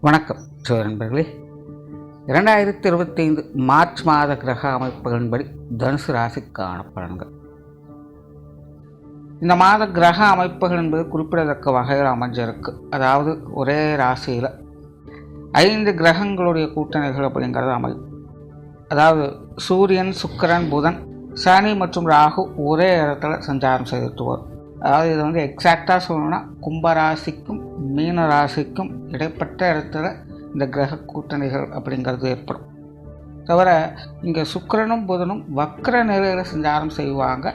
வணக்கம் நண்பர்களே. 2025 மார்ச் மாத கிரக அமைப்புகளின்படி தனுசு ராசிக்கான பலன்கள். இந்த மாத கிரக அமைப்புகள் என்பது குறிப்பிடத்தக்க வகையில் அமைஞ்சிருக்கு. அதாவது ஒரே ராசியில் 5 கிரகங்களுடைய கூட்டணிகள் அப்படிங்கிறது அமையும். அதாவது சூரியன், சுக்கிரன், புதன், சனி மற்றும் ராகு ஒரே இடத்துல சஞ்சாரம் செய்துட்டு வரும். அதாவது இது வந்து எக்ஸாக்டாக சொல்லணும்னா கும்பராசிக்கும் மீன ராசிக்கும் இடைப்பட்ட இடத்துல இந்த கிரக கூட்டணிகள் அப்படிங்கிறது ஏற்படும். தவிர இங்கே சுக்கிரனும் புதனும் வக்ர நிலையில் சஞ்சாரம் செய்வாங்க.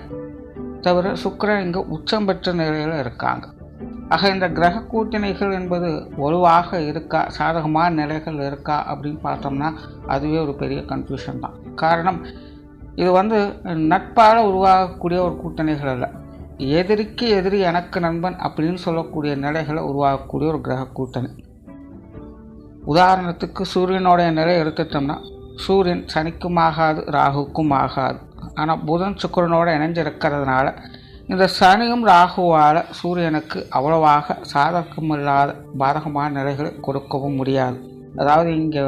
தவிர சுக்கிரன் இங்கே உச்சம் பெற்ற நிலையில் இருக்காங்க. ஆக இந்த கிரக கூட்டணிகள் என்பது வலுவாக இருக்கா, சாதகமான நிலைகள் இருக்கா அப்படின்னு பார்த்தோம்னா அதுவே ஒரு பெரிய கன்ஃபியூஷன் தான். காரணம், இது வந்து நட்பால் உருவாகக்கூடிய ஒரு கூட்டணிகள் அல்ல. எதிரிக்கு எதிரி எனக்கு நண்பன் அப்படின்னு சொல்லக்கூடிய நிலைகளை உருவாகக்கூடிய ஒரு கிரக கூட்டணி. உதாரணத்துக்கு சூரியனுடைய நிலை எடுத்துட்டோம்னா சூரியன் சனிக்கும் ஆகாது, ராகுக்கும் ஆகாது. ஆனால் புதன் சுக்கிரனோடு இணைஞ்சிருக்கிறதுனால இந்த சனியும் ராகுவால் சூரியனுக்கு அவ்வளவாக சாதகமில்லாத பாதகமான நிலைகளை கொடுக்கவும் முடியாது. அதாவது இங்கே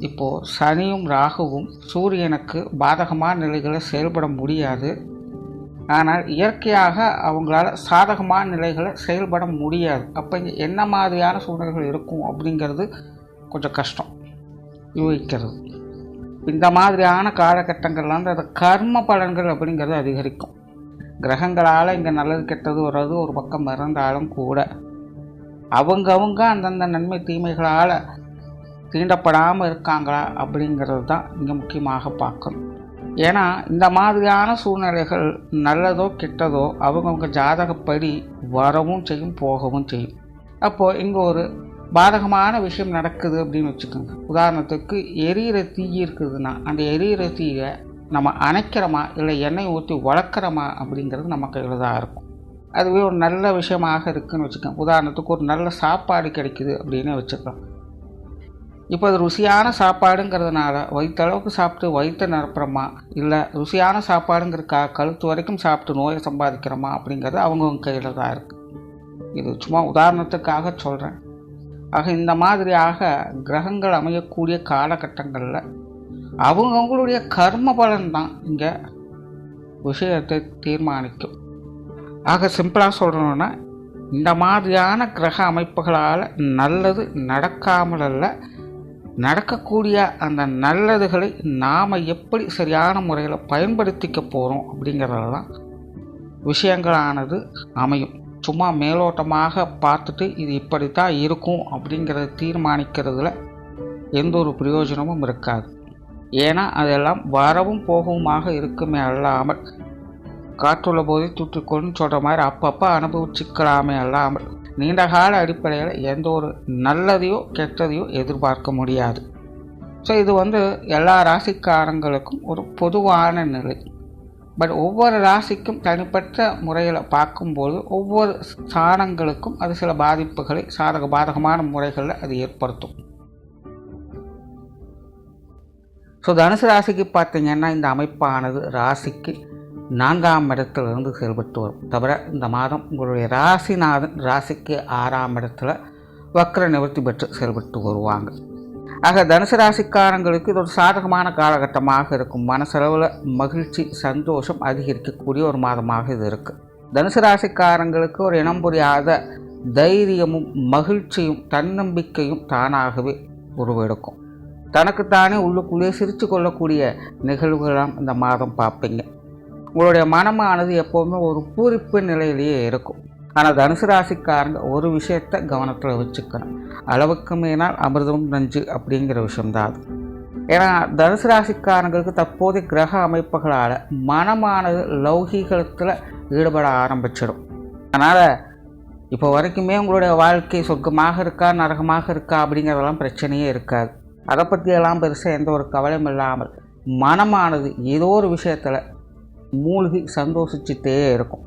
இப்போது சனியும் ராகுவும் சூரியனுக்கு பாதகமான நிலைகளை செயல்பட முடியாது. ஆனால் இயற்கையாக அவங்களால சாதகமான நிலைகளை செயல்பட முடியாது. அப்போ இங்கே என்ன மாதிரியான சூழ்நிலைகள் இருக்கும் அப்படிங்கிறது கொஞ்சம் கஷ்டம் யூகிக்கிறது. இந்த மாதிரியான காலகட்டங்கள்லாம் அந்த கர்ம பலன்கள் அப்படிங்கிறது அதிகரிக்கும். கிரகங்களால் இங்கே நல்லது கெட்டது வர்றது ஒரு பக்கம் இருந்தாலும் கூட அவங்க அந்தந்த நன்மை தீமைகளால் தீண்டப்படாமல் இருக்காங்களா அப்படிங்கிறது தான் இங்கே முக்கியமாக பார்க்கணும். ஏன்னா இந்த மாதிரியான சூழ்நிலைகள் நல்லதோ கெட்டதோ அவங்கவுங்க ஜாதகப்படி வரவும் செய்யும், போகவும் செய்யும். அப்போது இங்கே ஒரு பாதகமான விஷயம் நடக்குது அப்படின்னு வச்சுக்கோங்க. உதாரணத்துக்கு எரியிற தீ இருக்குதுன்னா அந்த எரியிற தீயை நம்ம அணைக்கிறோமா இல்லை எண்ணெய் ஊற்றி வளர்க்குறோமா அப்படிங்கிறது நம்ம கையில் தான் இருக்கும். அதுவே ஒரு நல்ல விஷயமாக இருக்குதுன்னு வச்சுக்கோங்க. உதாரணத்துக்கு ஒரு நல்ல சாப்பாடு கிடைக்குது அப்படின்னு வச்சுக்கலாம். இப்போ அது ருசியான சாப்பாடுங்கிறதுனால வயிற்றளவுக்கு சாப்பிட்டு வயிற்றை நிரப்புறோமா, இல்லை ருசியான சாப்பாடுங்கிறதுக்காக கழுத்து வரைக்கும் சாப்பிட்டு நோயை சம்பாதிக்கிறோமா அப்படிங்கிறது அவங்கவுங்க கையில் தான் இருக்குது. இது சும்மா உதாரணத்துக்காக சொல்கிறேன். ஆக இந்த மாதிரியாக கிரகங்கள் அமையக்கூடிய காலகட்டங்களில் அவங்கவுங்களுடைய கர்ம பலன் தான் இங்கே விஷயத்தை தீர்மானிக்கும். ஆக சிம்பிளாக சொல்கிறோன்னா இந்த மாதிரியான கிரக அமைப்புகளால் நல்லது நடக்காமல் அல்ல, நடக்கக்கூடிய அந்த நல்லதுகளை நாம் எப்படி சரியான முறையில் பயன்படுத்திக்க போகிறோம் அப்படிங்கிறது தான் விஷயங்களானது அமையும். சும்மா மேலோட்டமாக பார்த்துட்டு இது இப்படித்தான் இருக்கும் அப்படிங்கிறத தீர்மானிக்கிறதுல எந்த ஒரு பிரயோஜனமும் இருக்காது. ஏன்னா அதெல்லாம் வரவும் போகவுமாக இருக்குமே அல்லாமல் காற்றுள்ள போதே தூற்றிக்கொள்ளுன்னு சொல்கிற மாதிரி அப்பப்போ அனுபவிச்சுக்கலாமே அல்லாமல் நீண்டகால அடிப்படையில் எந்த ஒரு நல்லதையோ கெட்டதையோ எதிர்பார்க்க முடியாது. ஸோ இது வந்து எல்லா ராசிக்காரங்களுக்கும் ஒரு பொதுவான நிலை. பட் ஒவ்வொரு ராசிக்கும் தனிப்பட்ட முறையில் பார்க்கும்போது ஒவ்வொரு ஸ்தானங்களுக்கும் அது சில பாதிப்புகளை பாதகமான முறைகளில் அது ஏற்படுத்தும். ஸோ தனுசு ராசிக்கு பார்த்திங்கன்னா இந்த அமைப்பானது ராசிக்கு 4ஆம் இடத்திலிருந்து செயல்பட்டு வரும். தவிர இந்த மாதம் உங்களுடைய ராசிநாதன் ராசிக்கு 6ஆம் இடத்துல வக்ர நிவர்த்தி பெற்று செயல்பட்டு வருவாங்க. ஆக தனுசு ராசிக்காரங்களுக்கு இது ஒரு சாதகமான காலகட்டமாக இருக்கும். மனசளவில் மகிழ்ச்சி, சந்தோஷம் அதிகரிக்கக்கூடிய ஒரு மாதமாக இது இருக்குது. தனுசு ராசிக்காரங்களுக்கு ஒரு இனம் புரியாத தைரியமும் மகிழ்ச்சியும் தன்னம்பிக்கையும் தானாகவே உருவெடுக்கும். தனக்குத்தானே உள்ளுக்குள்ளே சிரித்து கொள்ளக்கூடிய நிகழ்வுகளாம் இந்த மாதம் பார்ப்பீங்க. உங்களுடைய மனமானது எப்போவுமே ஒரு பூரிப்பு நிலையிலேயே இருக்கும். ஆனால் தனுசு ராசிக்காரங்க ஒரு விஷயத்தை கவனத்தில் வச்சுக்கணும். அளவுக்கு மீனால் அமிர்தமும் நஞ்சு அப்படிங்கிற விஷயம்தான் அது. ஏன்னா தனுசு ராசிக்காரங்களுக்கு தற்போதைய கிரக அமைப்புகளால் மனமானது லௌகீகத்தில் ஈடுபட ஆரம்பிச்சிடும். அதனால் இப்போ வரைக்குமே உங்களுடைய வாழ்க்கை சொர்க்கமாக இருக்கா நரகமாக இருக்கா அப்படிங்கிறதெல்லாம் பிரச்சனையே இருக்காது. அதை பற்றியெல்லாம் பெருசாக எந்த ஒரு கவலையும் இல்லாமல் மனமானது ஏதோ ஒரு விஷயத்தில் மூழ்கி சந்தோஷிச்சுட்டே இருக்கும்.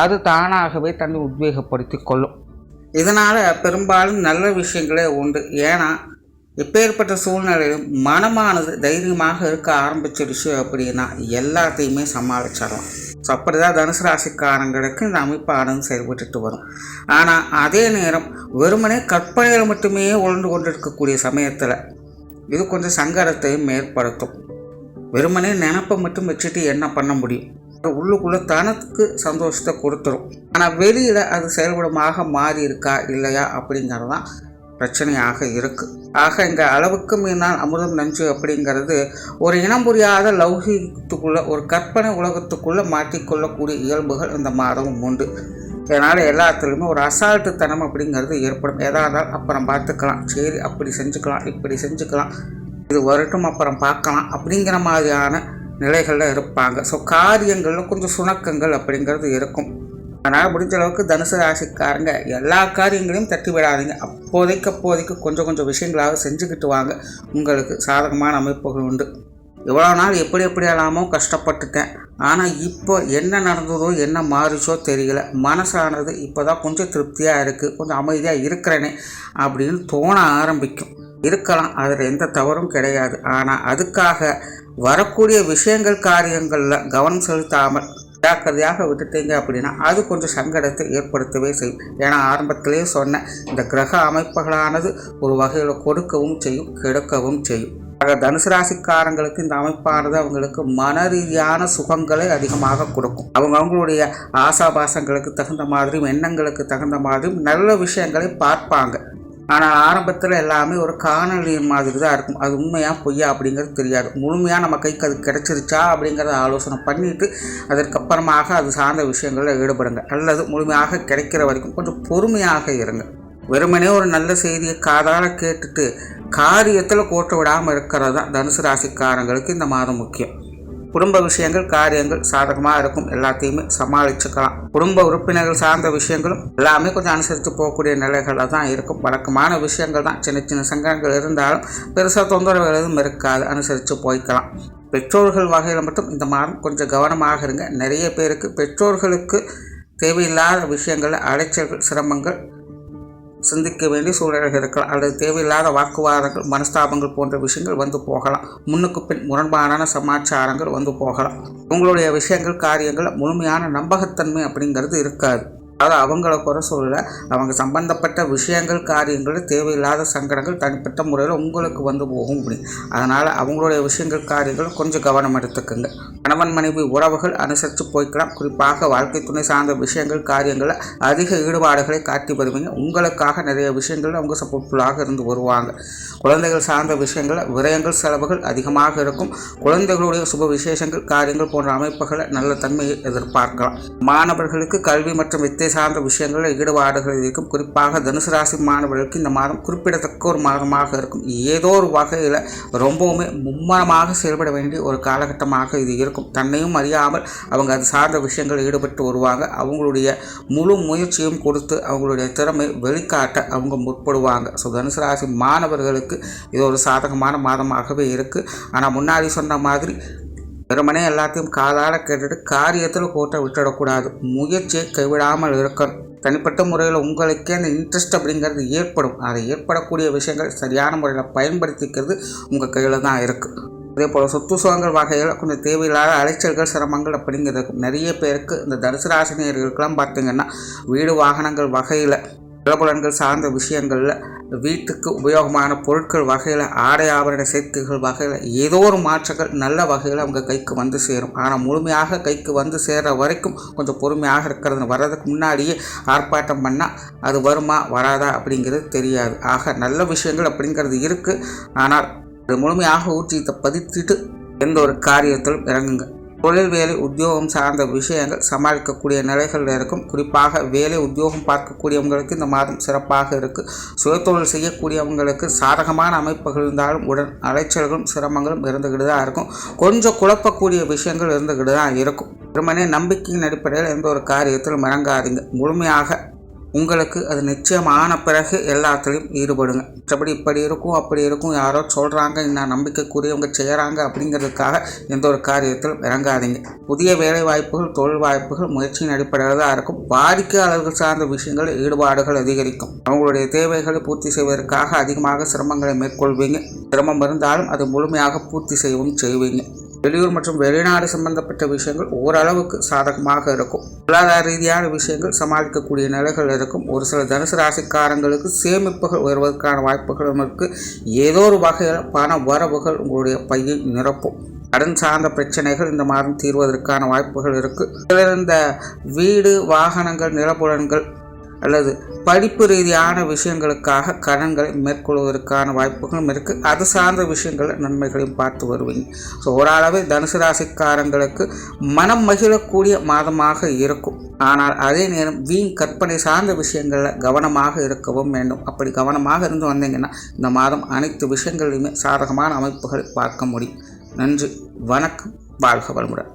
அது தானாகவே தன்னை உத்வேகப்படுத்தி கொள்ளும். இதனால் பெரும்பாலும் நல்ல விஷயங்களே உண்டு. ஏன்னா எப்பேற்பட்ட சூழ்நிலையிலும் மனமானது தைரியமாக இருக்க ஆரம்பிச்சிடுச்சு அப்படின்னா எல்லாத்தையுமே சமாளிச்சிடலாம். ஸோ அப்படிதான் தனுசு ராசிக்காரங்களுக்கு இந்த அமைப்பானது செயல்பட்டு வரும். ஆனால் அதே நேரம் வெறுமனே கற்பனையில் மட்டுமே உழந்து கொண்டிருக்கக்கூடிய சமயத்தில் இது கொஞ்சம் சங்கடத்தையும் ஏற்படுத்தும். வெறுமனே நினப்பை மட்டும் வச்சுட்டு என்ன பண்ண முடியும்? உள்ளுக்குள்ளே தனக்கு சந்தோஷத்தை கொடுத்துரும். ஆனால் வெளியில் அது செயல்படமாக மாறி இருக்கா இல்லையா அப்படிங்கிறது தான் பிரச்சனையாக இருக்குது. ஆக இங்கே அளவுக்கு மீனால் அமுதம் நஞ்சு அப்படிங்கிறது ஒரு இனம் புரியாத லௌகிகத்துக்குள்ளே ஒரு கற்பனை உலகத்துக்குள்ளே மாட்டிக்கொள்ளக்கூடிய இயல்புகள் இந்த மாதமும் உண்டு. இதனால் எல்லாத்துலேயுமே ஒரு அசால்ட்டுத்தனம் அப்படிங்கிறது ஏற்படும். எதாவது அப்புறம் பார்த்துக்கலாம், சரி அப்படி செஞ்சுக்கலாம், இப்படி செஞ்சுக்கலாம், இது வரட்டும் அப்புறம் பார்க்கலாம் அப்படிங்கிற மாதிரியான நிலைகளில் இருப்பாங்க. ஸோ காரியங்களில் கொஞ்சம் சுணக்கங்கள் அப்படிங்கிறது இருக்கும். அதனால் முடிஞ்ச அளவுக்கு தனுசு ராசிக்காரங்க எல்லா காரியங்களையும் தட்டி விடாதீங்க. அப்போதைக்கு கொஞ்சம் விஷயங்களாக செஞ்சுக்கிட்டு வாங்க. உங்களுக்கு சாதகமான அமைப்புகள் உண்டு. இவ்வளோ நாள் எப்படியெல்லாமோ கஷ்டப்பட்டுட்டேன், ஆனால் இப்போ என்ன நடந்ததோ என்ன மாறிச்சோ தெரியல, மனசானது இப்போ தான் கொஞ்சம் திருப்தியாக இருக்குது, கொஞ்சம் அமைதியாக இருக்கிறேனே அப்படின்னு தோண ஆரம்பிக்கும். இருக்கலாம், அதில் எந்த தவறும் கிடையாது. ஆனால் அதுக்காக வரக்கூடிய விஷயங்கள் காரியங்களில் கவனம் செலுத்தாமல் ஜாக்கிரதையாக விட்டுட்டீங்க அப்படின்னா அது கொஞ்சம் சங்கடத்தை ஏற்படுத்தவே செய்யும். ஏன்னா ஆரம்பத்திலே சொன்ன இந்த கிரக அமைப்புகளானது ஒரு வகையில் கொடுக்கவும் செய்யும், கெடுக்கவும் செய்யும். ஆக தனுசு ராசிக்காரங்களுக்கு இந்த அமைப்பானது அவங்களுக்கு மன ரீதியான சுகங்களை அதிகமாக கொடுக்கும். அவங்களுடைய ஆசாபாசங்களுக்கு தகுந்த மாதிரியும் எண்ணங்களுக்கு தகுந்த மாதிரியும் நல்ல விஷயங்களை பார்ப்பாங்க. ஆனால் ஆரம்பத்தில் எல்லாமே ஒரு காணொலி மாதிரி தான் இருக்கும். அது உண்மையாக பொய்யா அப்படிங்கிறது தெரியாது. முழுமையாக நம்ம கைக்கு அது கிடைச்சிருச்சா அப்படிங்கிறத ஆலோசனை பண்ணிவிட்டு அதற்கப்புறமாக அது சார்ந்த விஷயங்களில் ஈடுபடுங்க. அல்லது முழுமையாக கிடைக்கிற வரைக்கும் கொஞ்சம் பொறுமையாக இருங்க. வெறுமனே ஒரு நல்ல செய்தியை காதால் கேட்டுட்டு காரியத்தில் கோட்ட விடாமல் இருக்கிறது தான் தனுசு ராசிக்காரங்களுக்கு இந்த மாதம் முக்கியம். குடும்ப விஷயங்கள் காரியங்கள் சாதகமாக இருக்கும், எல்லாத்தையுமே சமாளிச்சுக்கலாம். குடும்ப உறுப்பினர்கள் சார்ந்த விஷயங்களும் எல்லாமே கொஞ்சம் அனுசரித்து போகக்கூடிய நிலைகளில் தான் இருக்கும். வழக்கமான விஷயங்கள் தான், சின்ன சங்கடங்கள் இருந்தாலும் பெருசாக தொந்தரவுகள் எதுவும் இருக்காது, அனுசரித்து போய்க்கலாம். பெற்றோர்கள் வகையில் மட்டும் இந்த மாதம் கொஞ்சம் கவனமாக இருங்க. நிறைய பேருக்கு பெற்றோர்களுக்கு தேவையில்லாத விஷயங்களில் அலைச்சல்கள் சிரமங்கள் சிந்திக்க வேண்டிய சூழல்கள் இருக்கலாம். அல்லது தேவையில்லாத வாக்குவாதங்கள் மனஸ்தாபங்கள் போன்ற விஷயங்கள் வந்து போகலாம். முன்னுக்கு பின் முரண்பாடான சமாச்சாரங்கள் வந்து போகலாம். உங்களுடைய விஷயங்கள் காரியங்கள் முழுமையான நம்பகத்தன்மை அப்படிங்கிறது இருக்காது. அதாவது அவங்கள குறை சொல்லல, அவங்க சம்பந்தப்பட்ட விஷயங்கள் காரியங்கள் தேவையில்லாத சங்கடங்கள் தனிப்பட்ட முறையில் உங்களுக்கு வந்து போகும் முடியும். அதனால் அவங்களுடைய விஷயங்கள் காரியங்கள் கொஞ்சம் கவனம் எடுத்துக்கோங்க. கணவன் மனைவி உறவுகள் அனுசரித்து போய்க்கலாம். குறிப்பாக வாழ்க்கை துணை சார்ந்த விஷயங்கள் காரியங்களில் அதிக ஈடுபாடுகளை காட்டி வருவீங்க. உங்களுக்காக நிறைய விஷயங்கள் அவங்க சப்போர்ட்ஃபுல்லாக இருந்து வருவாங்க. குழந்தைகள் சார்ந்த விஷயங்களில் விரயங்கள் செலவுகள் அதிகமாக இருக்கும். குழந்தைகளுடைய சுப விசேஷங்கள் காரியங்கள் போன்ற அமைப்புகளை நல்ல தன்மையை எதிர்பார்க்கலாம். மாணவர்களுக்கு கல்வி மற்றும் வித்தை சார்ந்த விஷயங்களில் ஈடுபாடுகள் இருக்கும். குறிப்பாக தனுசு ராசி மாணவர்களுக்கு இந்த மாதம் குறிப்பிடத்தக்க ஒரு மாதமாக இருக்கும். ஏதோ ஒரு வகையில் ரொம்பவுமே மும்மரமாக செயல்பட வேண்டிய ஒரு காலகட்டமாக இது இருக்கும். தன்னையும் அறியாமல் அவங்க அது சார்ந்த விஷயங்கள் ஈடுபட்டு வருவாங்க. அவங்களுடைய முழு முயற்சியும் கொடுத்து அவங்களுடைய திறமை வெளிக்காட்ட அவங்க முற்படுவாங்க. ஸோ தனுசு ராசி மாணவர்களுக்கு இது ஒரு சாதகமான மாதமாகவே இருக்குது. ஆனால் முன்னாடி சொன்ன மாதிரி வெறுமனே எல்லாத்தையும் காதால் கேட்டுட்டு காரியத்தில் கோட்டை விட்டுடக்கூடாது. முயற்சியை கைவிடாமல் இருக்கணும். தனிப்பட்ட முறையில் உங்களுக்கே அந்த இன்ட்ரெஸ்ட் அப்படிங்கிறது ஏற்படும். அதை ஏற்படக்கூடிய விஷயங்கள் சரியான முறையில் பயன்படுத்திக்கிறது உங்கள் கையில் தான் இருக்குது. அதே போல் சொத்து சுகங்கள் வகையில் கொஞ்சம் தேவையில்லாத அலைச்சல்கள் சிரமங்கள் அப்படிங்கிறது நிறைய பேருக்கு இந்த தனுசு ராசினியர்களுக்கெல்லாம் பார்த்திங்கன்னா வீடு வாகனங்கள் வகையில் நிலபுலன்கள் சார்ந்த விஷயங்களில் வீட்டுக்கு உபயோகமான பொருட்கள் வகையில் ஆடை ஆபரண சேர்க்கைகள் வகையில் ஏதோ ஒரு மாற்றங்கள் நல்ல வகையில் அவங்க கைக்கு வந்து சேரும். ஆனால் முழுமையாக கைக்கு வந்து சேர்கிற வரைக்கும் கொஞ்சம் பொறுமையாக இருக்கிறது. வர்றதுக்கு முன்னாடியே ஆர்ப்பாட்டம் பண்ணால் அது வருமா வராதா அப்படிங்கிறது தெரியாது. ஆக நல்ல விஷயங்கள் அப்படிங்கிறது இருக்குது. ஆனால் அது முழுமையாக ஊற்றியத்தை பதித்துட்டு எந்த ஒரு காரியத்திலும் இறங்குங்க. தொழில் வேலை உத்தியோகம் சார்ந்த விஷயங்கள் சமாளிக்கக்கூடிய நிலைகளில் இருக்கும். குறிப்பாக வேலை உத்தியோகம் பார்க்கக்கூடியவங்களுக்கு இந்த மாதம் சிறப்பாக இருக்குது. சுயதொழில் செய்யக்கூடியவங்களுக்கு சாதகமான அமைப்புகள் இருந்தாலும் உடன் அலைச்சல்களும் சிரமங்களும் இருந்துக்கிட்டு தான் இருக்கும். கொஞ்சம் குழப்பக்கூடிய விஷயங்கள் இருந்துக்கிட்டு தான் இருக்கும். வெறுமனே நம்பிக்கையின் அடிப்படையில் எந்த ஒரு காரியத்திலும் இறங்காதீங்க. முழுமையாக உங்களுக்கு அது நிச்சயமான பிறகு எல்லாத்துலேயும் ஈடுபடுங்க. மற்றபடி இப்படி இருக்கும் அப்படி இருக்கும் யாரோ சொல்கிறாங்க இன்னும் நம்பிக்கைக்குரியவங்க செய்கிறாங்க அப்படிங்கிறதுக்காக எந்த ஒரு காரியத்திலும் இறங்காதீங்க. புதிய வேலை வாய்ப்புகள் தொழில் வாய்ப்புகள் முயற்சியின் அடிப்படையில் தான் இருக்கும். வாடிக்கையாளர்கள் சார்ந்த விஷயங்கள் ஈடுபாடுகள் அதிகரிக்கும். அவங்களுடைய தேவைகளை பூர்த்தி செய்வதற்காக அதிகமாக சிரமங்களை மேற்கொள்வீங்க. சிரமம் இருந்தாலும் அதை முழுமையாக பூர்த்தி செய்யவும் செய்வீங்க. வெளியூர் மற்றும் வெளிநாடு சம்பந்தப்பட்ட விஷயங்கள் ஓரளவுக்கு சாதகமாக இருக்கும். பொருளாதார ரீதியான விஷயங்கள் சமாளிக்கக்கூடிய நிலைகள் இருக்கும். ஒரு சில தனுசு ராசிக்காரங்களுக்கு சேமிப்புகள் வருவதற்கான வாய்ப்புகளும் இருக்கு. ஏதோ ஒரு வகையில் பண வரவுகள் உங்களுடைய பையை நிரப்பும். கடன் சார்ந்த பிரச்சனைகள் இந்த மாதம் தீர்வதற்கான வாய்ப்புகள் இருக்குது. இந்த வீடு, வாகனங்கள், நிலப்புலன்கள் அல்லது படிப்பு ரீதியான விஷயங்களுக்காக கடன்களை மேற்கொள்வதற்கான வாய்ப்புகளும் இருக்குது. அது சார்ந்த விஷயங்களை நன்மைகளையும் பார்த்து வருவீங்க. ஸோ ஓரளவு தனுசு ராசிக்காரங்களுக்கு மனம் மகிழக்கூடிய மாதமாக இருக்கும். ஆனால் அதே நேரம் வீண் கற்பனை சார்ந்த விஷயங்களில் கவனமாக இருக்கவும் வேண்டும். அப்படி கவனமாக இருந்து வந்தீங்கன்னா இந்த மாதம் அனைத்து விஷயங்களிலுமே சாதகமான அமைப்புகளை பார்க்க முடியும். நன்றி, வணக்கம், வாழ்க வளமுடன்.